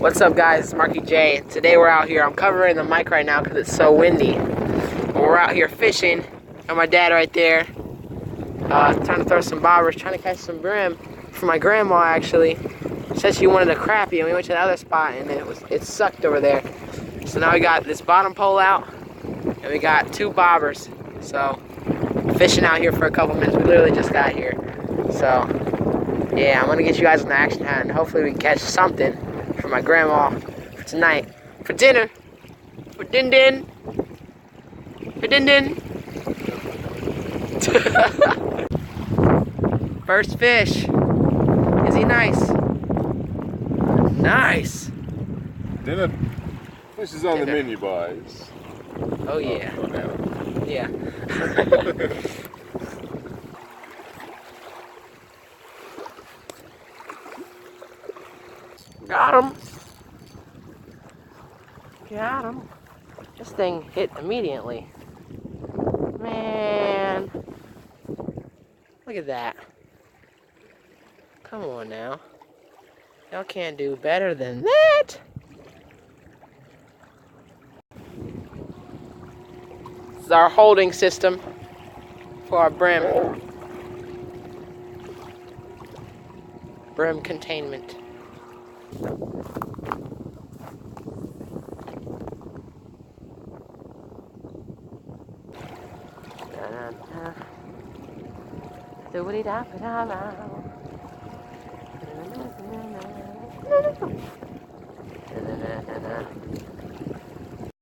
What's up, guys? It's Marky J. Today we're out here. I'm covering the mic right now because it's so windy. We're out here fishing. Got my dad right there. Trying to throw some bobbers, trying to catch some brim for my grandma, actually. Said she wanted a crappie, and we went to the other spot, and it sucked over there. So now we got this bottom pole out, and we got 2 bobbers. So fishing out here for a couple minutes. We literally just got here. So yeah, I'm gonna get you guys on the action hat, and hopefully we can catch something for my grandma for tonight, for dinner, for din-din, for din-din. First fish. Is he nice? Nice. Dinner. Fish is on the menu, boys. Oh yeah. Yeah. Got him. Got him. This thing hit immediately. Man. Look at that. Come on now. Y'all can't do better than that. This is our holding system for our brim. Brim containment.